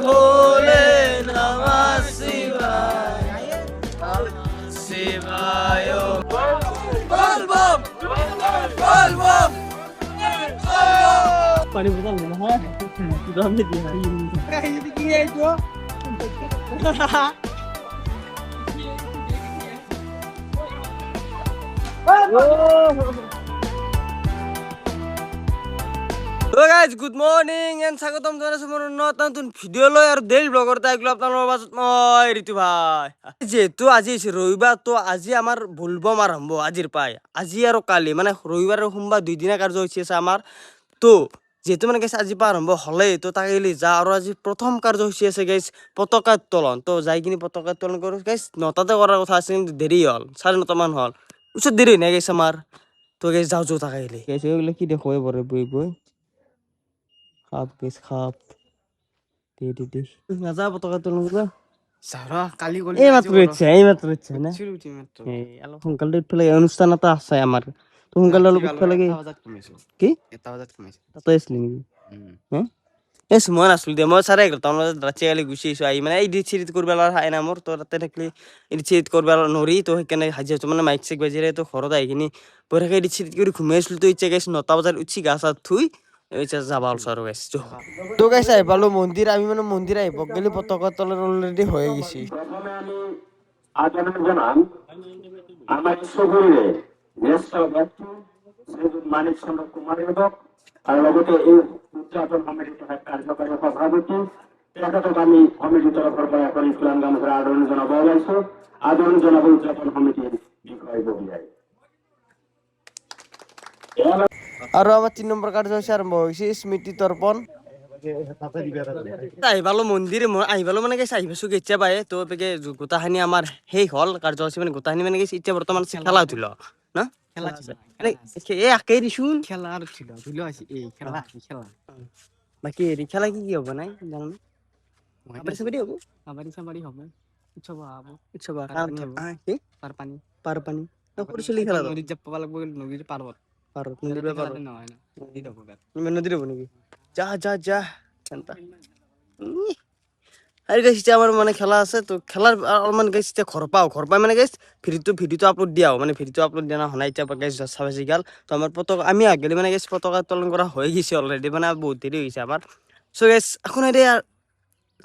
भोले नमः शिवाय शिवाय बोल बम बोल बम पानी बोतल लेना है दाम दे दिया ये की है जो Hello guys, good morning and স্বাগতম জানাইছো মোৰ নতুন ভিডিও লৈ আৰু ডেইলি ব্লগৰ টাইগলো আপোনালোকৰ মাজত মই ঋতু ভাই যেহেতু আজি ৰবিবাৰ তো আজি আমাৰ বুলবম আৰম্ভ আজিৰ পাই আজি আৰু কালি মানে ৰবিবাৰ আৰু সোমবাৰ দুই দিনা কাৰ্যসূচী আছে আমাৰ তো যেহেতু মানে গাইছ আজি পৰা আৰম্ভ হ'লে তো তাকে যা আৰু আজি প্ৰথম কাৰ্যসূচী আছে গাইছ পতাকা উত্তোলন তো যাই কিনি পতাকা উত্তোলন কৰোঁ গাইছ 9টাতে কৰাৰ কথা আছিল কিন্তু দেৰি হ'ল 9:30 মান হ'ল পিছত দেৰি নাই গাইছ আমাৰ তো গাইছ যাওঁ তাকে গাইছ এইগুলো কি দেখোই বৰে বই খাপ গেছ খাপ দে নাযা পতাকা তোলন গা সারা কালি গলি এই মাত্র ইচ্ছা না এই আলো সোনকালে উঠলে অনুষ্ঠান এটা আছে আমার তো সোনকালে অলপ উঠব লাগে কি এটা বাজাত কমাইছে তাতে আসলি নেকি হ্যাঁ এস মই আসল দে মই 11:30 বজাত রাতে গালি গুছি আইছো আই মানে এডিট সিডিট করবা লার হাই না মোর তো রাতে থাকলি এডিট সিডিট করবা নরি তো হেকানে হাজিয়া তো মানে মাইক চেক বাজিরে তো খরদ আই কিনি পরে এডিট সিডিট করে ঘুমাই আসল তো ইচ্ছা গেছ 9টা বাজার উঠছি গাছ আর থুই এইটা যাবাল সারো গাইস তো গাইস আই ভালো মন্দির আমি মানে মন্দির আইব গেলি পতাকা তলের অলরেডি হয়ে গেছি প্রথমে আমি আচরণ জানান আমার শহরে জ্যেষ্ঠ ব্যক্তি শ্রীযুত মানিক চন্দ্র কুমার এবং আর লগতে এই উদযাপন কমিটির কার্যকারী সভাপতি তেখেতক আমি কমিটিৰ তৰফৰ পৰা এখন ইছলাম গামোচাৰ আদৰণি জনাব ওলাইছো আদৰণি জনাব উদযাপন কমিটিৰ বিষয়ববীয়াই আৰু আমাৰ 3 নম্বৰ কাৰ্যসূচী আৰম্ভ হৈছে স্মৃতি তৰ্পণ আহিবালো মন্দিৰ আহিবালো মানে গেছ আহিবাছো কেতিয়া পায় তো বেগে গোটাখানি আমাৰ সেই হল কাৰ্যসূচী মানে গোটাখানি মানে গেছ এতিয়া বৰ্তমান খেলা উঠিল না খেলা এই একেই দিছোন খেলা আৰু উঠিল আছে এই খেলা বাকী হেৰি খেলা কি হ'ব নাই জানো আবাৰি চাবাৰি হ'ব আবাৰি হ'ব উৎসৱ হ'ব উৎসৱ পাৰ পানী সৰু চলি খেলা নদীত যাব পাব লাগিব নদীৰ পাৰত নদীৰ পাৰত নহয় না নদীত হ'ব নদীত হ'ব নেকি যা চিন্তা আৰু গাইছ এতিয়া আমাৰ মানে খেলা আছে তো খেলাৰ অলপমান গাইছ এতিয়া ঘৰ পাই মানে গাইছ ভিডিঅ'টো আপলোড দিয়াও মানে ভিডিঅ'টো আপলোড দিয়া নাই এতিয়া গাইছ চাবাইছি গাল তো আমাৰ পতাকা আমি আগেলি মানে গাইছ পতাকা উত্তোলন কৰা হৈ গৈছে অলৰেডি মানে বহুত দেৰি হৈছে আমাৰ চ' গাইছ এখন এতিয়া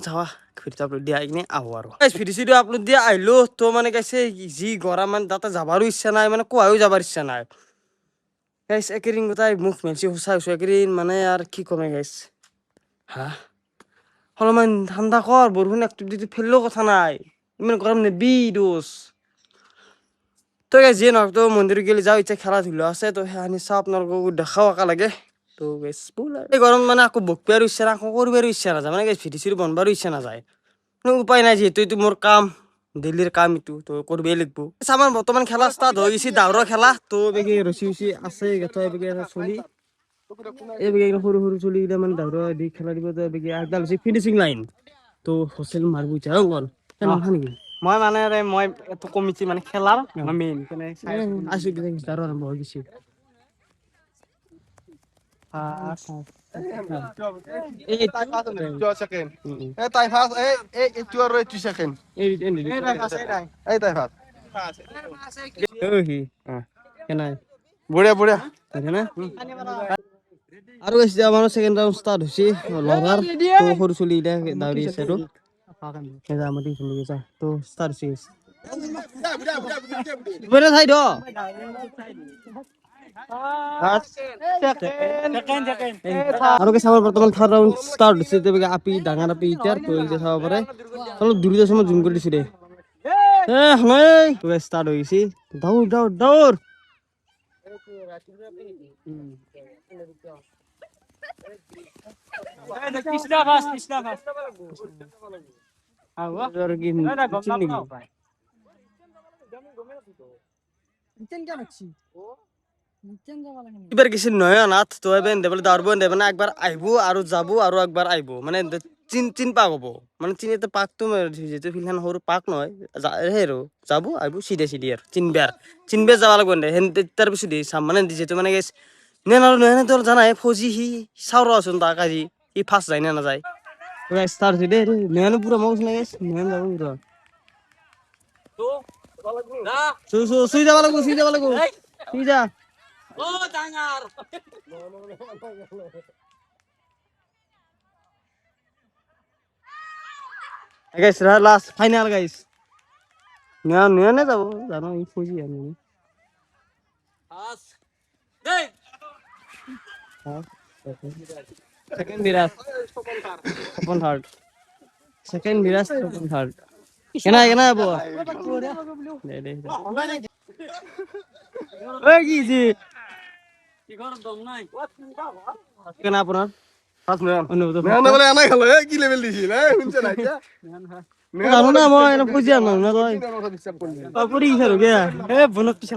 যাৱা ভিডিঅ'টো আপলোড দিয়া কিনে আহো আৰু গাইছ ভিডিঅ' আপলোড দিয়া আহিলো তো মানে গাইছে যি গৰম মানে তাতে যাবাৰো ইচ্ছা নাই মানে কোৱাও যাবাৰ ইচ্ছা নাই গাইছ একেদিন গোটাই মুখ মেলছি সঁচা একেদিন মানে আৰু কি কমে গাইছ হা অলপমান ঠাণ্ডা কৰ বৰষুণ একটু ফেললেও কথা নাই ইমান গৰম নেবি দোষ তো যিয়ে নহওক তো মন্দিৰত গেলি যাওঁ এতিয়া খেলা ধূলা আছে তো সেইখিনি চাওঁ আপোনালোকক দেখাও একা লাগে তো গেছ এই গৰম মানে আকৌ বকিবাৰো ইচ্ছা নাই আকৌ কৰিবাৰো ইচ্ছা নাযায় মানে গেছ ভিডিঅ' চিডিঅ' বনবাৰো ইচ্ছা নাযায় উপায় নাই যিহেতু এইটো মোৰ কাম ডেইলিৰ কাম এইটো তো কৰিবই লাগিব আমাৰ বৰ্তমান খেলা ষ্টাৰ্ট হৈ গৈছে ডাউৰৰ খেলা তো বেগে ৰচি আছে গেথই বেগে চলি এই বেগে সৰু চলি গিলা মানে ডাউৰ দি খেলা দিব বেগে আগডাল হৈছে ফিনিচিং লাইন তো হোষ্টেল মাৰব ইচ্ছা গ'ল নেকি মই মানে মই এইটো কমিটি মানে খেলাৰ মেইন আছো ডাউৰ আৰম্ভ হৈ গৈছে বঢ়িয়া আৰু আমাৰ ছেকেণ্ড ৰাউণ্ড ষ্টাৰ্ট হৈছে লৰাৰ সৰু চলি দাউৰি আছে আৰু তো ষ্টাৰ্ট হৈছে আৰু আমাৰ বৰ্তমান থাৰ্ড ৰাউণ্ড ষ্টাৰ্ট হৈছে আপি ডাঙৰ আপি ইটাৰ চাব পাৰে অলপ দূৰত আছে মই জুম কৰি দিছো দে ষ্টাৰ্ট হৈ গৈছে দৌৰ এবার কিছু নয় নাথ তো এবেন দেবলে দাঁড়বো দেবে না একবার আইবো আর যাবো আর একবার আইবো মানে চিন পাক হবো মানে চিনিতে পাক তো যেহেতু ফিলখান সৰু পাক নহয় হেৰো যাবো আইবো চিধে আৰ চিনবে যাবা লাগবো হেন তাৰ পিছত চাম মানে যেহেতু মানে গেছ নেন আৰু নহয় তোৰ জানাই ফজি সি চাউৰ আছোন তাক আজি সি ফাৰ্ষ্ট যায় না নাযায় গাইস স্টার্ট হইছে দে নেন পুরো মাউস না গাইস নেন যাব পুরো সুই যাব লাগবো সুই যা গাইস লাস্ট ফাইনাল গাইস নেন যাব জানো এই ফুজি আমি সেকেন্ড বিরাজ ওপেন হার্ট সেকেন্ড বিরাজ ওপেন হার্ট কেনা বো দে দে ওই কি জি কেনা আপনার ফার্স্ট অনুভূত বলে আনাই খেলো কি লেভেল দিছিল শুনছে না জানো না মই এনে বুঝিয়া না তই পরি গেছ গে বন পিছা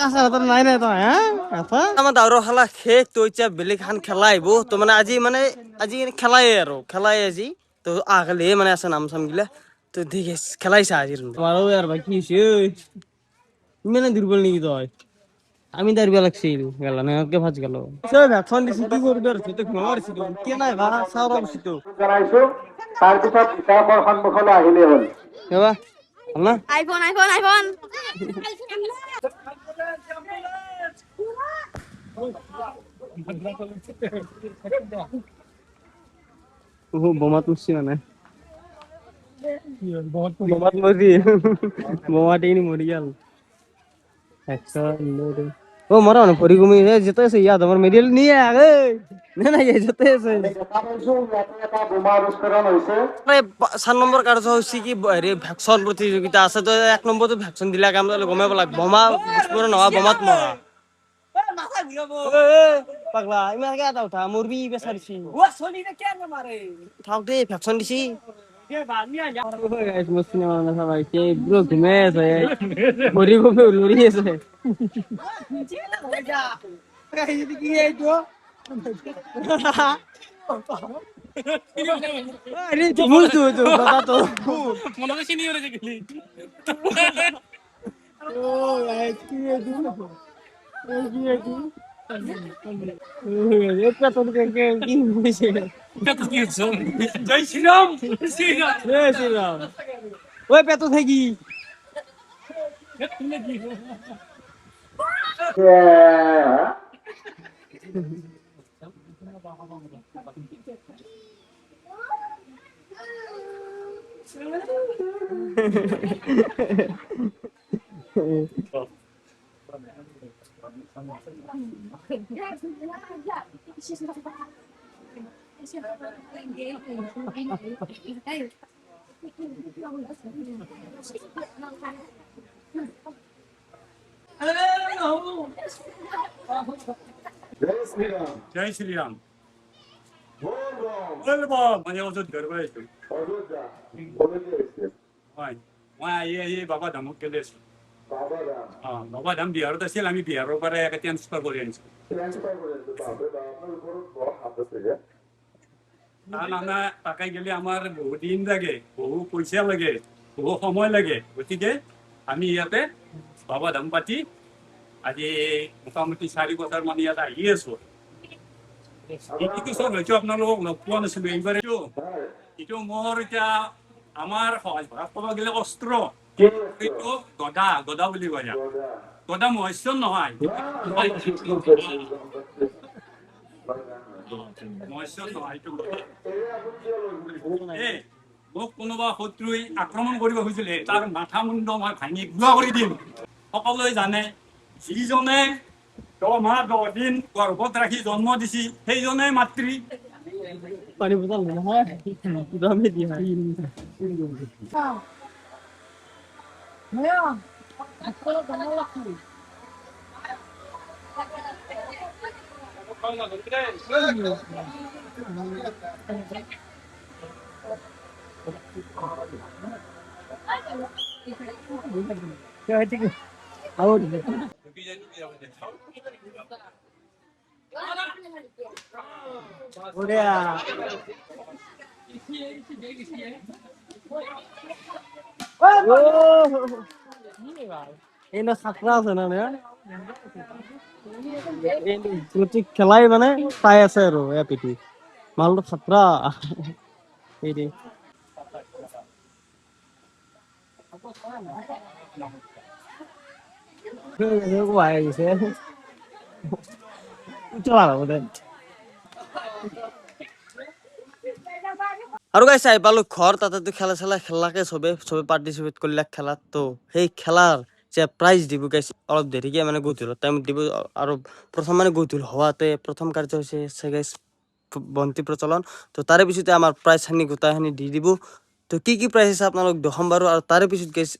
আছে তোর নাই না তই হ্যাঁ কথা আমার দাউৰ খেলা শেষ তো এতিয়া বেলেগ খান খেলা আহিব তো মানে আজি খেলাই আৰু খেলাই আজি তো আগলে মানে আছে নাম চাম গিলা তো দেখিস খেলাইছা আজি তোমারও আর ভাই কি হইছে মানে দুর্বল নেকি তই আমি দাঁড়িয়ে লাগছিল গেল না ওকে ভাজ গেল সব ভ্যাকসিন দিছি কি করবে আর তো ঘুমারছি তো কে নাই বা সারা বসি তো জনাইছো তাৰপিছত কিতাপৰ সন্মুখলৈ আহিলে হ'ল কেবা না iPhone. ও বোমাত মুছি মানে বোমাত মরি বোমাটি নি মরি গেল ও মরা না পরি ঘুমি যেতে আছে ইয়াদ আমার মেডেল নিয়ে আগে না যেতে আছে দেখা পাইছো ইয়াতে এটা বোমা বিস্ফোৰণ হৈছে 7 নম্বৰ কাৰ্য হৈছে কি হেৰি ভ্যাকসিন প্ৰতিযোগিতা আছে তো 1 নম্বৰটো ভ্যাকসিন দিলা কাম গমাই পেলাক বোমা বিস্ফোৰণ নহয় বোমাত মৰা মাথা ঘুরাবো পাগলা ইমান কে আটা উঠা মরবি বেচারিছি ও সনি রে কেন মারে থাক দে ভ্যাকসিন দিছি কে বানিয়া যা গাইস মস্তি না মারনা সবাই কে পুরো ঘুমে আছে মরি ঘুমে উলুরি আছে গাইস কি এই তো আরে তুই তো বাবা তো মনে হচ্ছে নি ওরে গেলি ও গাইস কি এই তো এটা তো কি হইছে পেতো কি হইছে জয় শ্রীরাম জয় শ্রীরাম ওই পেতো থাকি তুমি কি जय श्री राम बोल बम म्हणजे अजून गरबा येतो ये बाबा धामक केले बाबा धाम बिहारत असेल आम्ही बिहार পৰা একে ট্ৰান্সফাৰ কৰি আনিছো কাৰণ আমাৰ তাকাই গেলে আমাৰ বহু দিন লাগে বহু পইচা লাগে বহু সময় লাগে গতিকে আমি ইয়াতে বাবা ধাম পাতি আজি মোটামুটি 4 বছৰ মান ইয়াত আহি আছো এইটো সব হয়তো আপোনালোকক লগ পোৱা নাছিলো এইবাৰ এইটো মোৰ এতিয়া আমাৰ সহজ ভাষাত ক'ব গ'লে অস্ত্ৰ এইটো গদা বুলি কয় গদা মহস্য নহয় মহস্য নহয় এইটো মোক কোনোবা শত্ৰুই আক্ৰমণ কৰিব খুজিলে তাৰ মাথা মুণ্ড মই ভাঙি গুড়া কৰি দিম সকলোৱে জানে যিজনে 10 মাহ 10 দিন গৰ্ভত ৰাখি জন্ম দিছি সেইজনে মাতৃ পানি বোতল নহয় দামে দিয়া এনে খাতৰা আছে না খেলাই মানে পাই আছে আৰু এ পিটি মালটো খাতৰা এই ৰে আৰু গাইছ আহি পালো ঘৰ তাতে খেলা চেলা খেলাকে চবে চবে পাৰ্টিচিপেট কৰিলে খেলাত তো সেই খেলাৰ যে প্ৰাইজ দিব গাইছে অলপ দেৰিকে মানে গধূলি টাইমত দিব আৰু প্ৰথম মানে গধূলি হোৱাতে প্ৰথম কাৰ্য হৈছে গাইছ বন্তি প্ৰচলন তো তাৰে পিছতে আমাৰ প্ৰাইজখিনি গোটাইখিনি দি দিব তো কি প্ৰাইজ আছে আপোনালোক দেখাম বাৰু আৰু তাৰে পিছত গাইছ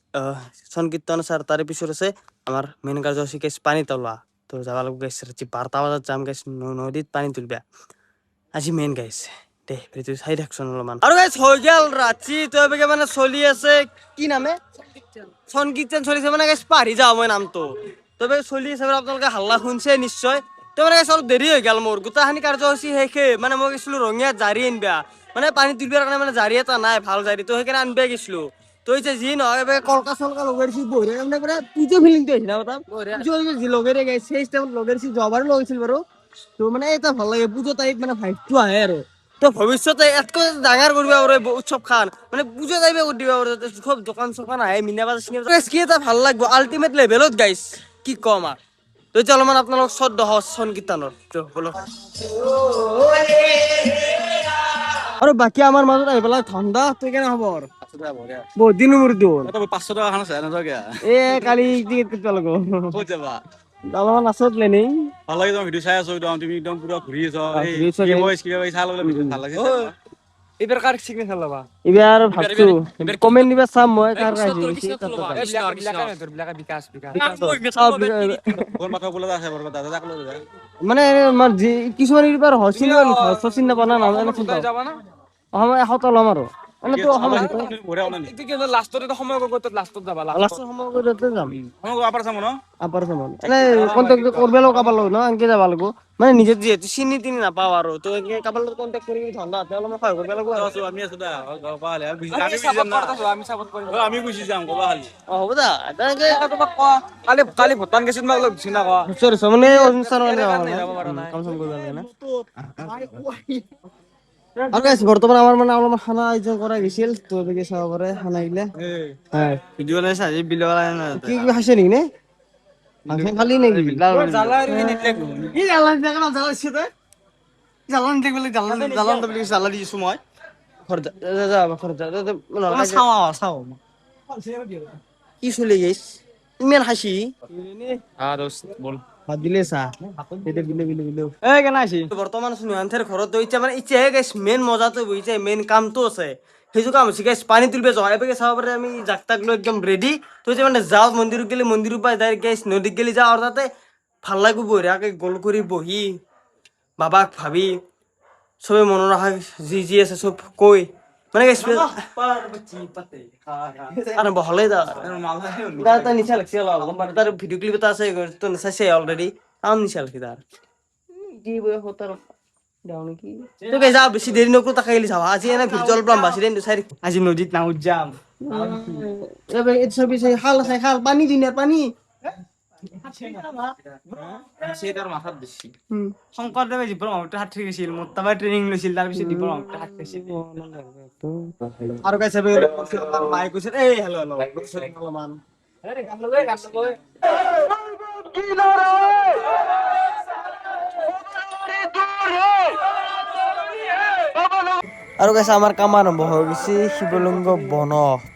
সংকীৰ্তন আছে আৰু তাৰে পিছত আছে আমাৰ মেইন কাৰ্যসূচী গাইছ পানী তোলা তো যাব লাগিব গাইছ ৰাতি 12টা বজাত যাম গাইছ নদীত পানী তুলিবা আজি মেইন গাইছ দে ভিডিঅ চাই থাকচোন অলপমান আৰু গাইছ হৈ গেল ৰাতি তো এবাকে মানে চলি আছে কি নামে সংকীৰ্তন চলিছে মানে গাইছ পাহৰি যাওঁ মই নামটো তো এবাকে চলি আছে আপোনালোকে হাল্লা শুনছে নিশ্চয় তো মানে গাইছ অলপ দেৰি হৈ গেল মোৰ গোটেইখিনি কাৰ্যসূচী শেষে মানে মই গৈছিলো ৰঙিয়াত জাৰি আনবা মানে পানী তুলিবৰ কাৰণে মানে জাৰি এটা নাই ভাল জাৰি তো সেইকাৰণে আনবা গৈছিলো তো এই যে যি নহয় এবাকে কলকা চলকা লগাইছি বহিৰে মানে পুৰা পুজো ফিলিংটো আহিছে না কথা যি লগেৰে গাইছে সেই টাইমত লগেৰিছি যোৱাবাৰো লগাইছিল বাৰু তো মানে এটা ভাল লাগে পুজো টাইপ মানে ভাইবটো আহে আৰু তো ভৱিষ্যতে এতকৈ ডাঙৰ কৰিব আৰু উৎসৱ খান মানে পুজো টাইপে কৰি দিব আৰু সব দোকান চোকান আহে মিনা বাজাৰ চিনা কি এটা ভাল লাগব আল্টিমেট লেভেলত গাইছ কি কম আৰু তো এতিয়া অলপমান আপোনালোক শ্ৰদ্ধা হওক সংকীৰ্তনৰ তো বলক আৰু বাকী আমাৰ মাজত আহি পেলাই ঠাণ্ডা তই কেনে খবৰ বহুত দিন মূৰটো 500 টাকা খানা চাই নাযাওঁ কিয়া এ কালি টিকেট কৰিব লাগিব ক'ত যাবা অলপমান আছো প্লেনিং ভাল লাগে তোমাৰ ভিডিঅ' চাই আছো একদম তুমি একদম পুৰা ঘূৰি আছ এই ঘূৰি আছ কি গে। ভইচ কিবা চাই ল'লে ভিডিঅ' ভাল লাগে এইবাৰ কাৰ চিগনেচাৰ ল'বা এইবাৰ ভাবছো কমেন্ট দিবা চাম মই কাৰ বিকাশ কোন মাথা বোলা আছে বৰবাদ দাদা তাক লৈ যা মানে আমাৰ যি কিছুমান এইবাৰ হচিন চিন নাপা না নাজানো চিন্তা মই এশটা ল'ম আৰু মানে তো সময় বঢ়িয়া ওলা নি লাষ্টত এটা সময় গৈ লাষ্টত যাবা লাষ্টৰ সময় কৰিতে যাম মই আপাৰ চাম ন আপাৰ চামান এনে কন্টেক্ট কৰিব লাগিব কাবাৰ লগত ন এনেকে যাব লাগিব মানে নিজে যিহেতু চিনি তিনি নাপাওঁ আৰু তো এনেকে কাবাৰ লগত কন্টেক্ট কৰি ঠাণ্ডা অলপমান সহায় কৰিব লাগিব আৰু আছো আমি আছো দা গবা হলে আমি গুচি যাম না আমি সাপোর্ট কৰিম আমি গুচি যাম গবা হলে হ'ব দা তেনেকে তোমাক কোৱা কালি ভূটান গৈছিল তোমাক লগ ধৰিছি না কোৱা সৰি মানে অনুষ্ঠান কাম চাম কৰিব লাগে না আৰু গাইছ বৰ্তমান আমাৰ মানে অলপমান খানা আয়োজন কৰা গৈছিল তো বেগে চাব পাৰে খানা গিলা হয় ভিডিঅ' নাই চাই বিলৰ না কি কি খাইছে নেকি নে মাংস খালি নেকি জালা আৰু নিদিলে কি জালা দেখা না জালা দিছে তই জালা নিদিলে বোলে জালা বুলি জালা দিছো মই ঘৰ যা যা ঘৰ যা চাও কি চলি গেছ ইমান হাসি বল ভাত দিলে চা এটা বিলে বিলে বিলে এই কেনে আছি বৰ্তমান সুনিহান্থেৰ ঘৰত এতিয়া মানে এতিয়াহে গাইছ মেইন মজাটো বহিছে মেইন কামটো আছে সেইটো কাম হৈছে গাইছ পানী তুলিব যোৱা এবাৰ চাব পাৰে আমি জাক তাক লৈ একদম ৰেডি তো এতিয়া মানে যাওঁ মন্দিৰত গেলে মন্দিৰৰ পৰা ডাইৰেক্ট গাইছ নদীত গেলি যাওঁ আৰু তাতে ভাল লাগিব বঢ়িয়াকে গোল কৰি বহি বাবাক ভাবি চবে মনৰ আশা যি যি আছে চব কৈ মানে গাইছ আৰু বহলে যা তাৰ নিচা লাগছে অলপ তাৰ ভিডিঅ' ক্লিপ এটা আছে তো চাইছে অলৰেডি তাৰ নিচা লাগছে তাৰ কি বয়স তাৰ যাওঁ নেকি তো গাইছ বেছি দেৰি নকৰো তাকে গেলি চাবা আজি এনে ভিডিঅ' অলপ বাচি দেন চাই আজি নদীত নাও যাম ছবি চাই খাল চাই খাল পানী দিনাৰ পানী তাৰ মাথাত দিছি শংকৰদেৱে জীৱ মাহটো হাত থৈ গৈছিল মোৰ তাৰপৰা ট্ৰেইনিং লৈছিল তাৰপিছত জীৱ মাহটো হাত থৈছিল আৰু গাইছ মায়ে কৈছে এই হেল্ল' হেল্ল' অলপমান আৰু গাইছ আমাৰ কাম আৰম্ভ হৈ গৈছে শিৱলিংগ বন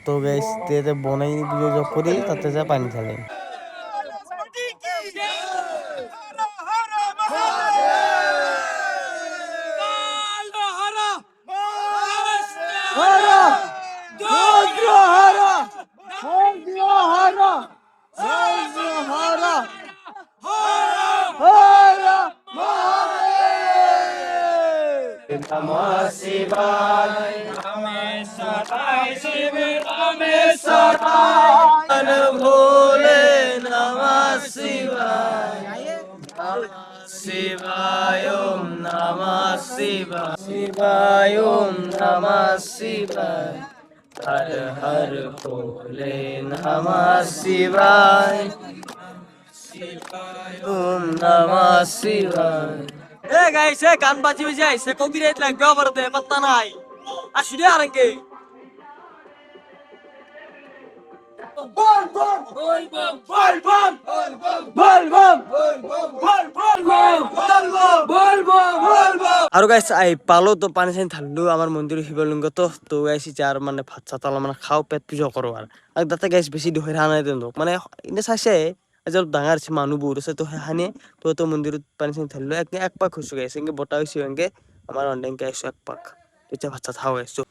তো গাইছ তাতে বনাই পুজো কৰি তাতে যায় পানী ঢালে ভোলে নমঃ শিবায় শিবায় ওম নমঃ শিবায় শিবায় ওম নমঃ শিবায় হর হর ভোলে নমঃ শিবায় ওম নমঃ শিবায় এ গাইছে গান বাজি বাজি আইছে কপিরাইট লাগবে আবার দে পাত্তা নাই আসি রে আরেকে আৰু গাইছ আই পালো তো পানী চানি ঢালিলো আমাৰ মন্দিৰ শিৱলিংগ তো গাইছ এতিয়া আৰু মানে ভাত চাত অলপ মানে খাওঁ পেট পূজা কৰো আৰু তাতে গাইছ বেছি দুখেৰ নাই তেনো মানে এনে চাইছে আজি অলপ ডাঙৰ আছে মানুহ বহুত আছে তো সেইখানে তো মন্দিৰত পানী চানি ঢালিলো এক পাক হৈছো গাইছ এনেকে বতাহ হৈছে এনেকে আমাৰ অন্ধাইকে আহিছো এক পাক তেতিয়া ভাত চাত খাওঁ গাইছো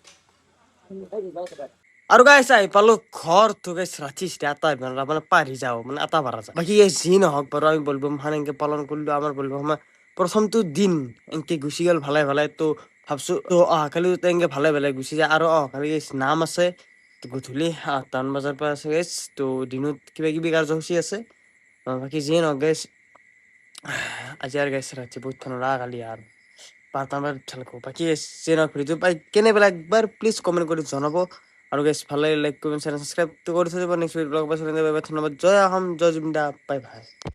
আৰু গাইছ আহি পালো ঘৰ তো গাইছ ৰাতি এটা মানে পাৰি যাওঁ মানে এটা বাৰা যায় বাকী গাইছ যি নহওক বাৰু আমি বলবো খান এনেকে পালন কৰিলো আমাৰ বলবো আমাৰ প্ৰথমটো দিন এনেকে গুচি গ'ল ভালে ভালে তো ভাবছো তো অহাকালি এনেকে ভালে ভালে গুচি যায় আৰু অহাকালি গাইছ নাম আছে গধূলি 8টা বজাৰ পৰা আছে গাইছ তো দিনত কিবা কিবি কাৰ্যসূচী আছে বাকী যিয়ে নহওক গাইছ আজি আৰু গাইছ ৰাতি বহুত ঠাণ্ডা কালি আৰু 12টা বজাত উঠাল বাকী যিয়ে নহওক ভিডিঅ'টো পাই কেনে পেলাই একবাৰ প্লিজ কমেণ্ট কৰি জনাব আৰু গাইছ ভালে লাইক কমেণ্ট চেনেল সাবস্ক্ৰাইব কৰি থৈ দিব নেক্সট ভিডিঅ' ব্লগ পাই ধন্যবাদ জয় অসম জয় জুবিন দা বাই বাই